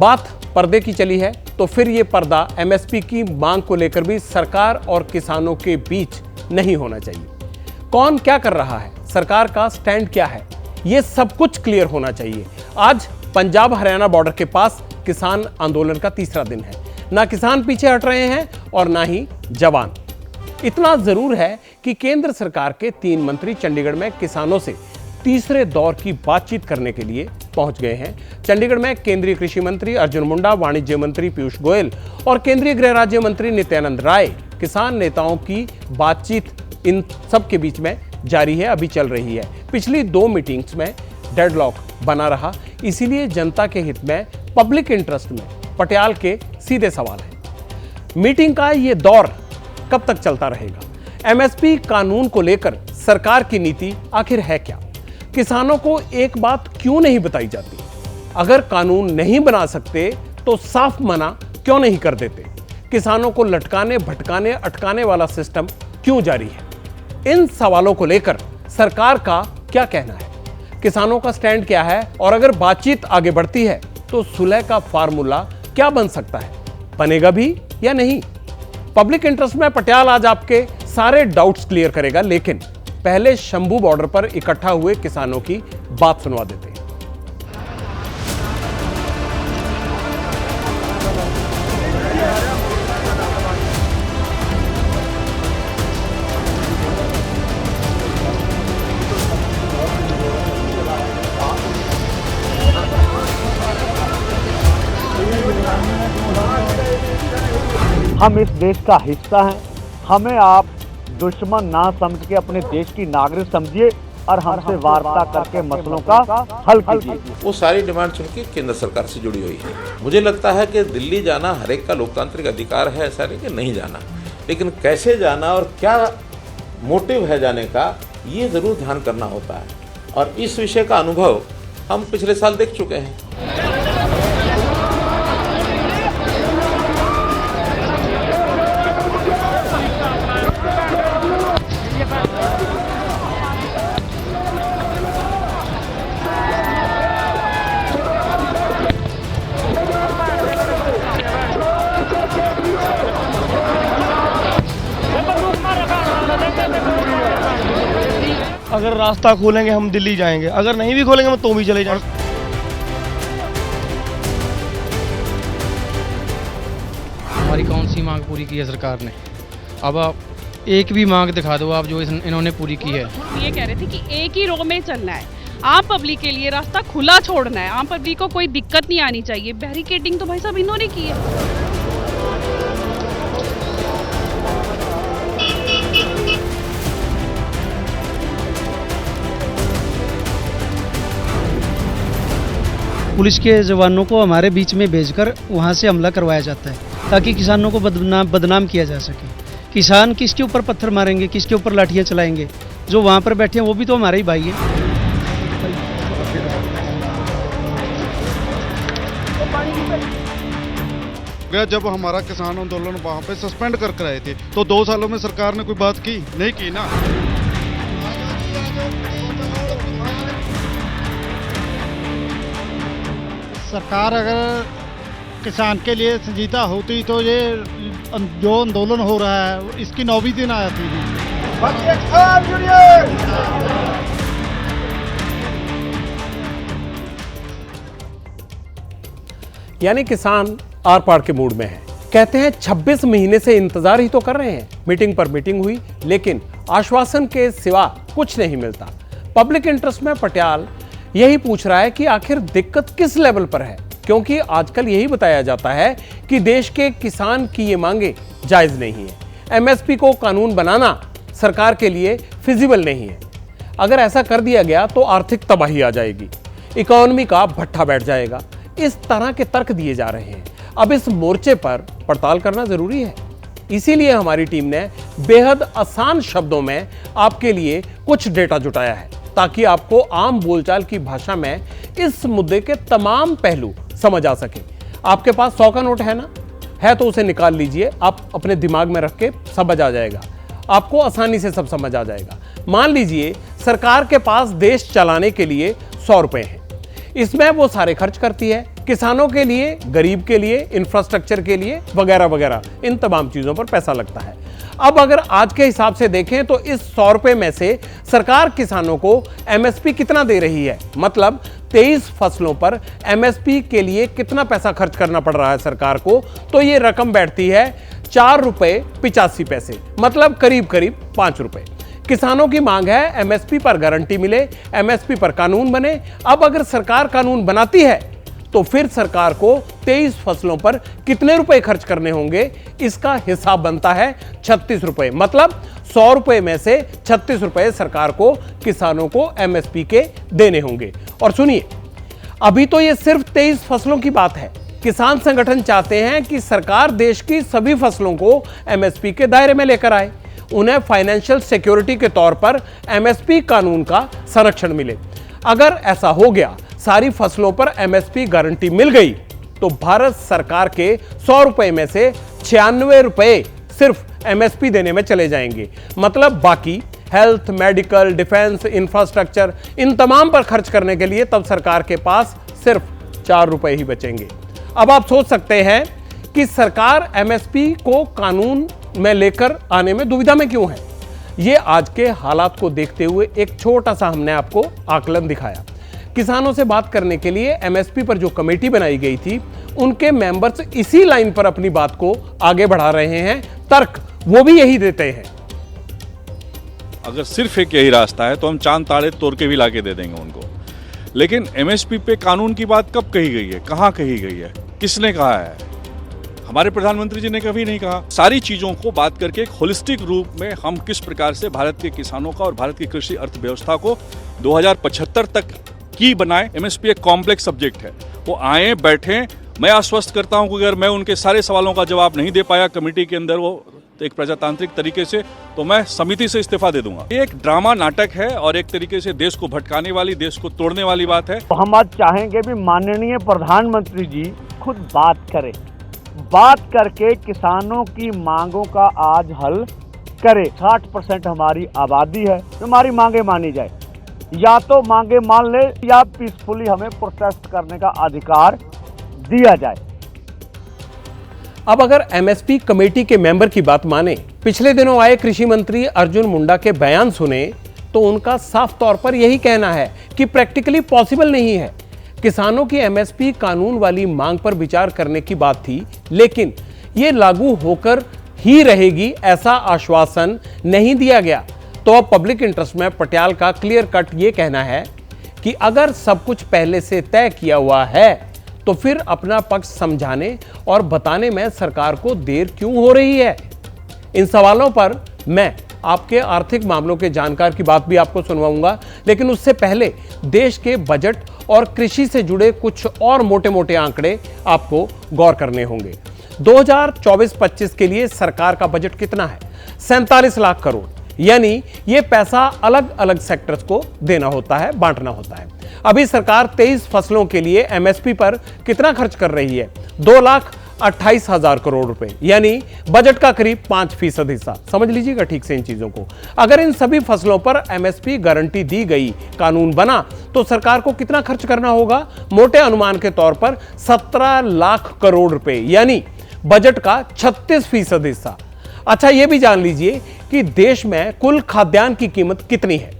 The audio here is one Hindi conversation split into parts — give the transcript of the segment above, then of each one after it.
बात पर्दे की चली है तो फिर ये पर्दा एमएसपी की मांग को लेकर भी सरकार और किसानों के बीच नहीं होना चाहिए। कौन क्या कर रहा है, सरकार का स्टैंड क्या है, ये सब कुछ क्लियर होना चाहिए। आज पंजाब हरियाणा बॉर्डर के पास किसान आंदोलन का तीसरा दिन है। ना किसान पीछे हट रहे हैं और ना ही जवान। इतना जरूर है कि केंद्र सरकार के 3 मंत्री चंडीगढ़ में किसानों से तीसरे दौर की बातचीत करने के लिए पहुंच गए हैं। चंडीगढ़ में केंद्रीय कृषि मंत्री अर्जुन मुंडा, वाणिज्य मंत्री पीयूष गोयल और केंद्रीय गृह राज्य मंत्री नित्यानंद राय, किसान नेताओं की बातचीत इन सब के बीच में जारी है, अभी चल रही है। पिछली 2 मीटिंग्स में डेडलॉक बना रहा, इसीलिए जनता के हित में, पब्लिक इंटरेस्ट में पटियाल के सीधे सवाल हैं। मीटिंग का ये दौर कब तक चलता रहेगा? एमएसपी कानून को लेकर सरकार की नीति आखिर है क्या? किसानों को एक बात क्यों नहीं बताई जाती? अगर कानून नहीं बना सकते तो साफ मना क्यों नहीं कर देते? किसानों को लटकाने, भटकाने, अटकाने वाला सिस्टम क्यों जारी है? इन सवालों को लेकर सरकार का क्या कहना है? किसानों का स्टैंड क्या है? और अगर बातचीत आगे बढ़ती है तो सुलह का फार्मूला क्या बन सकता है? बनेगा भी या नहीं? पब्लिक इंटरेस्ट में पटियाल आज आपके सारे डाउट्स क्लियर करेगा, लेकिन पहले शंभू बॉर्डर पर इकट्ठा हुए किसानों की बात सुनवा देते हैं। हम इस देश का हिस्सा हैं। हमें आप दुश्मन ना समझ के अपने देश की नागरिक समझिए और हमसे वार्ता करके मसलों का हल कीजिए। वो सारी डिमांड सुन के केंद्र सरकार से जुड़ी हुई है। मुझे लगता है कि दिल्ली जाना हर एक का लोकतांत्रिक अधिकार है, ऐसा नहीं कि नहीं जाना, लेकिन कैसे जाना और क्या मोटिव है जाने का, ये ज़रूर ध्यान करना होता है। और इस विषय का अनुभव हम पिछले साल देख चुके हैं। अगर रास्ता खोलेंगे हम दिल्ली जाएंगे, अगर नहीं भी खोलेंगे हम तो भी चले जाएंगे। हमारी कौन सी मांग पूरी की है सरकार ने? अब आप एक भी मांग दिखा दो आप जो इन्होंने पूरी की है। ये कह रहे थे कि एक ही रो में चलना है, आम पब्लिक के लिए रास्ता खुला छोड़ना है, आम पब्लिक को कोई दिक्कत नहीं आनी चाहिए। बैरिकेडिंग तो भाई साहब इन्होंने की है। पुलिस के जवानों को हमारे बीच में भेजकर वहां से हमला करवाया जाता है ताकि किसानों को बदनाम किया जा सके। किसान किसके ऊपर पत्थर मारेंगे, किसके ऊपर लाठियां चलाएंगे? जो वहां पर बैठे हैं वो भी तो हमारे ही भाई हैं। जब हमारा किसान आंदोलन वहां पे सस्पेंड कर आए थे तो 2 सालों में सरकार ने कोई बात की नहीं की ना। सरकार अगर किसान के लिए संजीदा होती तो ये जो आंदोलन हो रहा है इसकी नौबत ही ना आती थी। यानी किसान आर पार के मूड में है। कहते हैं 26 महीने से इंतजार ही तो कर रहे हैं। मीटिंग पर मीटिंग हुई लेकिन आश्वासन के सिवा कुछ नहीं मिलता। पब्लिक इंटरेस्ट में पटियाल यही पूछ रहा है कि आखिर दिक्कत किस लेवल पर है, क्योंकि आजकल यही बताया जाता है कि देश के किसान की ये मांगे जायज नहीं है। एमएसपी को कानून बनाना सरकार के लिए फिजिबल नहीं है। अगर ऐसा कर दिया गया तो आर्थिक तबाही आ जाएगी, इकोनॉमी का भट्ठा बैठ जाएगा। इस तरह के तर्क दिए जा रहे हैं। अब इस मोर्चे पर पड़ताल करना जरूरी है। इसीलिए हमारी टीम ने बेहद आसान शब्दों में आपके लिए कुछ डेटा जुटाया है ताकि आपको आम बोलचाल की भाषा में इस मुद्दे के तमाम पहलू समझ आ सके। आपके पास 100 का नोट है ना? है तो उसे निकाल लीजिए, आप अपने दिमाग में रख के समझ आ जाएगा, आपको आसानी से सब समझ आ जाएगा। मान लीजिए सरकार के पास देश चलाने के लिए 100 रुपए हैं, इसमें वो सारे खर्च करती है, किसानों के लिए, गरीब के लिए, इंफ्रास्ट्रक्चर के लिए वगैरह वगैरह, इन तमाम चीजों पर पैसा लगता है। अब अगर आज के हिसाब से देखें तो इस 100 रुपए में से सरकार किसानों को एमएसपी कितना दे रही है, मतलब 23 फसलों पर एमएसपी के लिए कितना पैसा खर्च करना पड़ रहा है सरकार को, तो ये रकम बैठती है 4 रुपए 85 पैसे, मतलब करीब करीब 5 रुपए। किसानों की मांग है एमएसपी पर गारंटी मिले, एमएसपी पर कानून बने। अब अगर सरकार कानून बनाती है तो फिर सरकार को 23 फसलों पर कितने रुपए खर्च करने होंगे, इसका हिसाब बनता है 36 रुपए, मतलब 100 रुपए में से 36 रुपए सरकार को किसानों को एमएसपी के देने होंगे। और सुनिए, अभी तो ये सिर्फ 23 फसलों की बात है। किसान संगठन चाहते हैं कि सरकार देश की सभी फसलों को एमएसपी के दायरे में लेकर आए, उन्हें फाइनेंशियल सिक्योरिटी के तौर पर एमएसपी कानून का संरक्षण मिले। अगर ऐसा हो गया, सारी फसलों पर एमएसपी गारंटी मिल गई, तो भारत सरकार के 100 रुपए में से 96 रुपए सिर्फ एमएसपी देने में चले जाएंगे, मतलब बाकी हेल्थ, मेडिकल, डिफेंस, इंफ्रास्ट्रक्चर, इन तमाम पर खर्च करने के लिए तब सरकार के पास सिर्फ 4 रुपए ही बचेंगे। अब आप सोच सकते हैं कि सरकार एमएसपी को कानून में लेकर आने में दुविधा में क्यों है। ये आज के हालात को देखते हुए एक छोटा सा हमने आपको आकलन दिखाया। किसानों से बात करने के लिए एमएसपी पर जो कमेटी बनाई गई थी, उनके मेंबर्स इसी लाइन पर अपनी बात को आगे बढ़ा रहे हैं। तर्क वो भी यही देते हैं। अगर सिर्फ एक यही रास्ता है तो हम चांद तारे तोड़ के भी लाके दे देंगे उनको, लेकिन एमएसपी पे कानून की बात कब कही गई है, कहाँ कही गई है, किसने कहा है? हमारे प्रधानमंत्री जी ने कभी नहीं कहा। सारी चीजों को बात करके एक होलिस्टिक रूप में हम किस प्रकार से भारत के किसानों का और भारत की कृषि अर्थव्यवस्था को 2075 तक की बनाए। एमएसपी एक कॉम्प्लेक्स सब्जेक्ट है, वो आए बैठे। मैं आश्वस्त करता हूं कि अगर मैं उनके सारे सवालों का जवाब नहीं दे पाया कमेटी के अंदर, वो एक प्रजातांत्रिक तरीके से, तो मैं समिति से इस्तीफा दे दूंगा। ये एक ड्रामा नाटक है और एक तरीके से देश को भटकाने वाली, देश को तोड़ने वाली बात है। तो हम आज चाहेंगे भी माननीय प्रधानमंत्री जी खुद बात करें, बात करके किसानों की मांगों का आज हल करे। 60% हमारी आबादी है, हमारी मांगे मानी जाए, या तो मांगे मान ले या पीसफुली हमें प्रोटेस्ट करने का अधिकार दिया जाए। अब अगर एमएसपी कमेटी के मेंबर की बात माने, पिछले दिनों आए कृषि मंत्री अर्जुन मुंडा के बयान सुने, तो उनका साफ तौर पर यही कहना है कि प्रैक्टिकली पॉसिबल नहीं है। किसानों की एमएसपी कानून वाली मांग पर विचार करने की बात थी, लेकिन यह लागू होकर ही रहेगी ऐसा आश्वासन नहीं दिया गया। तो अब पब्लिक इंटरेस्ट में पटियाल का क्लियर कट ये कहना है कि अगर सब कुछ पहले से तय किया हुआ है, तो फिर अपना पक्ष समझाने और बताने में सरकार को देर क्यों हो रही है। इन सवालों पर मैं आपके आर्थिक मामलों के जानकार की बात भी आपको सुनवाऊंगा, लेकिन उससे पहले देश के बजट और कृषि से जुड़े कुछ और मोटे मोटे आंकड़े आपको गौर करने होंगे। 2024-25 के लिए सरकार का बजट कितना है? 47 लाख करोड़, यानी ये पैसा अलग अलग सेक्टर्स को देना होता है, बांटना होता है। अभी सरकार 23 फसलों के लिए एमएसपी पर कितना खर्च कर रही है? 2,28,000 करोड़ रुपए, यानी बजट का करीब 5% हिस्सा। समझ लीजिएगा ठीक से इन चीजों को। अगर इन सभी फसलों पर एमएसपी गारंटी दी गई, कानून बना, तो सरकार को कितना खर्च करना होगा? मोटे अनुमान के तौर पर 17 लाख करोड़ रुपए, यानी बजट का 36% हिस्सा। अच्छा, यह भी जान लीजिए कि देश में कुल खाद्यान्न की कीमत कितनी है।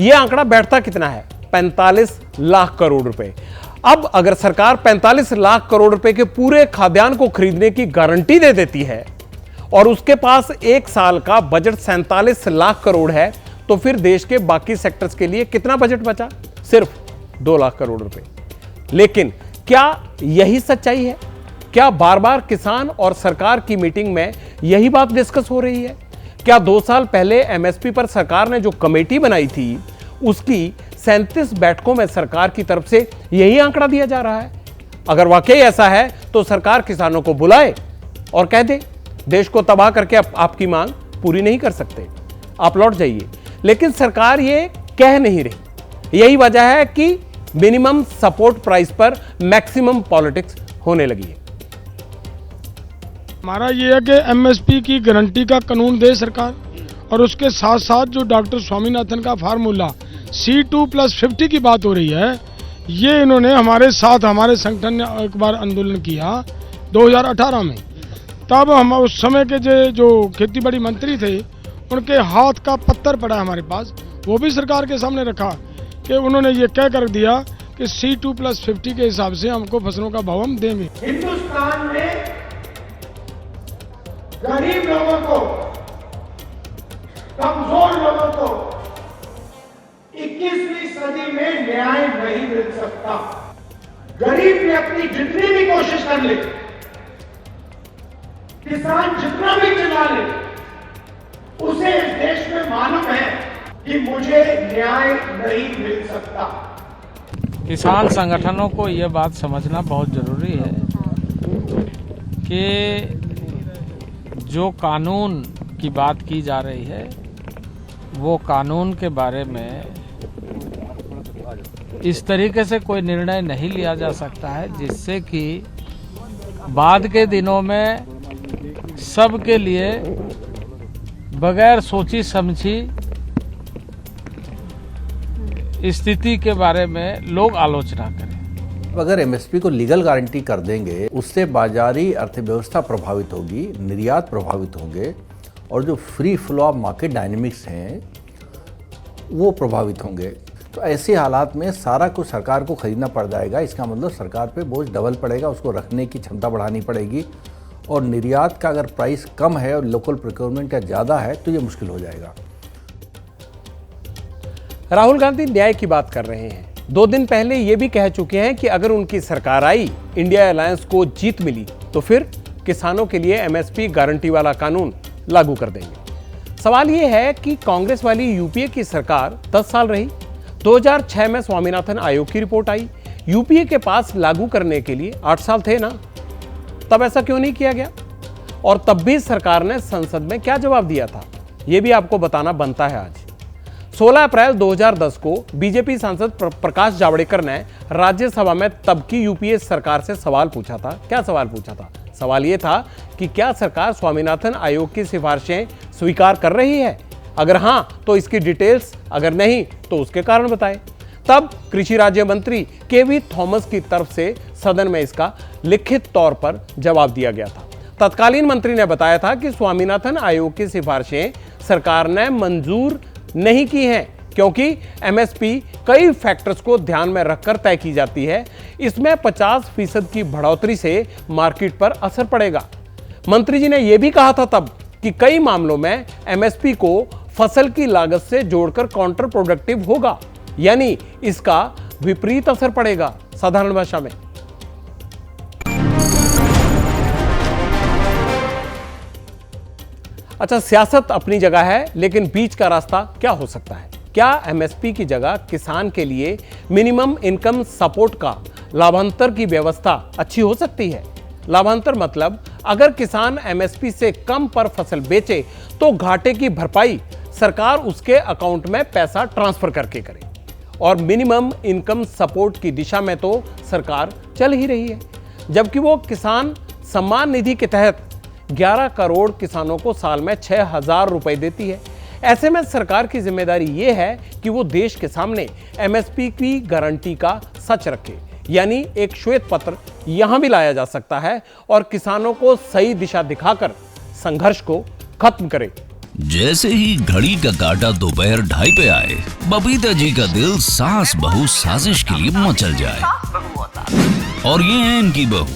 यह आंकड़ा बैठता कितना है? 45 लाख करोड़ रुपए। अब अगर सरकार 45 लाख करोड़ रुपए के पूरे खाद्यान्न को खरीदने की गारंटी दे देती है और उसके पास एक साल का बजट 47 लाख करोड़ है, तो फिर देश के बाकी सेक्टर्स के लिए कितना बजट बचा? सिर्फ 2 लाख करोड़ रुपए। लेकिन क्या यही सच्चाई है? क्या बार बार किसान और सरकार की मीटिंग में यही बात डिस्कस हो रही है? क्या 2 साल पहले एमएसपी पर सरकार ने जो कमेटी बनाई थी, उसकी 37 बैठकों में सरकार की तरफ से यही आंकड़ा दिया जा रहा है? अगर वाकई ऐसा है तो सरकार किसानों को बुलाए और कह दे, देश को तबाह करके आपकी मांग पूरी नहीं कर सकते, आप लौट जाइए। लेकिन सरकार ये कह नहीं रही। यही वजह है कि मिनिमम सपोर्ट प्राइस पर मैक्सिमम पॉलिटिक्स होने लगी है। हमारा ये है कि एमएसपी की गारंटी का कानून दे सरकार, और उसके साथ साथ जो डॉक्टर स्वामीनाथन का फार्मूला C2+50 की बात हो रही है, ये इन्होंने हमारे साथ, हमारे संगठन ने एक बार आंदोलन किया 2018 में। तब हम उस समय के जो खेती बाड़ी मंत्री थे, उनके हाथ का पत्थर पड़ा हमारे पास, वो भी सरकार के सामने रखा कि उन्होंने ये कह कर दिया कि C2+50 के हिसाब से हमको फसलों का भाव हम देंगे। हिंदुस्तान में गरीब लोगों को, कमजोर लोगों को 21वीं सदी में न्याय नहीं मिल सकता। गरीब ने अपनी जितनी भी कोशिश कर ले, किसान जितना भी चिल्ला ले, उसे इस देश में मालूम है कि मुझे न्याय नहीं मिल सकता। किसान संगठनों को यह बात समझना बहुत जरूरी है कि जो कानून की बात की जा रही है, वो कानून के बारे में इस तरीके से कोई निर्णय नहीं लिया जा सकता है जिससे कि बाद के दिनों में सबके लिए बगैर सोची समझी स्थिति के बारे में लोग आलोचना करें। अगर एमएसपी को लीगल गारंटी कर देंगे, उससे बाजारी अर्थव्यवस्था प्रभावित होगी, निर्यात प्रभावित होंगे और जो free flow of market dynamics हैं वो प्रभावित होंगे। तो ऐसे हालात में सारा कुछ सरकार को खरीदना पड़ जाएगा। इसका मतलब सरकार पे बोझ डबल पड़ेगा, उसको रखने की क्षमता बढ़ानी पड़ेगी और निर्यात का अगर प्राइस कम है और लोकल प्रोक्योरमेंट का ज़्यादा है तो ये मुश्किल हो जाएगा। राहुल गांधी न्याय की बात कर रहे हैं। 2 दिन पहले ये भी कह चुके हैं कि अगर उनकी सरकार आई, इंडिया अलायंस को जीत मिली, तो फिर किसानों के लिए एमएसपी गारंटी वाला कानून लागू कर देंगे। सवाल ये है कि कांग्रेस वाली यूपीए की सरकार 10 साल रही। 2006 में स्वामीनाथन आयोग की रिपोर्ट आई। यूपीए के पास लागू करने के लिए 8 साल थे ना, तब ऐसा क्यों नहीं किया गया? और तब भी सरकार ने संसद में क्या जवाब दिया था, यह भी आपको बताना बनता है। आज 16 अप्रैल 2010 को बीजेपी सांसद प्रकाश जावड़ेकर ने राज्यसभा में तब की यूपीए सरकार से सवाल पूछा था। क्या सवाल पूछा था? सवाल यह था कि क्या सरकार स्वामीनाथन आयोग की सिफारिशें स्वीकार कर रही है? अगर हां तो इसकी डिटेल्स, अगर नहीं तो उसके कारण बताएं। तब कृषि राज्य मंत्री केवी थॉमस की तरफ से सदन में इसका लिखित तौर पर जवाब दिया गया था। तत्कालीन मंत्री ने बताया था कि स्वामीनाथन आयोग की सिफारिशें सरकार ने मंजूर नहीं की हैं क्योंकि एमएसपी कई फैक्टर्स को ध्यान में रखकर तय की जाती है। इसमें 50% की बढ़ोतरी से मार्केट पर असर पड़ेगा। मंत्री जी ने यह भी कहा था तब कि कई मामलों में एमएसपी को फसल की लागत से जोड़कर काउंटर प्रोडक्टिव होगा, यानी इसका विपरीत असर पड़ेगा। साधारण भाषा में अच्छा, सियासत अपनी जगह है, लेकिन बीच का रास्ता क्या हो सकता है? क्या एमएसपी की जगह किसान के लिए मिनिमम इनकम सपोर्ट का लाभांतर की व्यवस्था अच्छी हो सकती है? लाभांतर मतलब अगर किसान एमएसपी से कम पर फसल बेचे तो घाटे की भरपाई सरकार उसके अकाउंट में पैसा ट्रांसफर करके करे। और मिनिमम इनकम सपोर्ट की दिशा में तो सरकार चल ही रही है, जबकि वो किसान सम्मान निधि के तहत 11 करोड़ किसानों को साल में 6,000 रुपए देती है। ऐसे में सरकार की जिम्मेदारी ये है कि वो देश के सामने एमएसपी की गारंटी का सच रखे, यानी एक श्वेत पत्र यहां भी लाया जा सकता है और किसानों को सही दिशा दिखाकर संघर्ष को खत्म करे। जैसे ही घड़ी का काटा दोपहर 2:30 पे आए, बबीता जी का दिल सास बहू साजिश के लिए मचल जाए। और ये है इनकी बहू,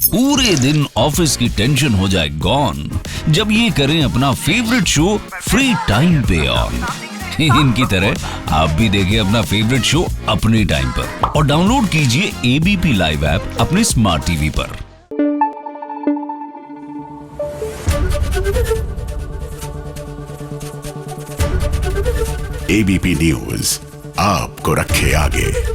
पूरे दिन ऑफिस की टेंशन हो जाए गॉन जब ये करें अपना फेवरेट शो फ्री टाइम पे ऑन। इनकी तरह आप भी देखें अपना फेवरेट शो अपने टाइम पर और डाउनलोड कीजिए एबीपी लाइव ऐप अपने स्मार्ट टीवी पर। एबीपी न्यूज आपको रखे आगे।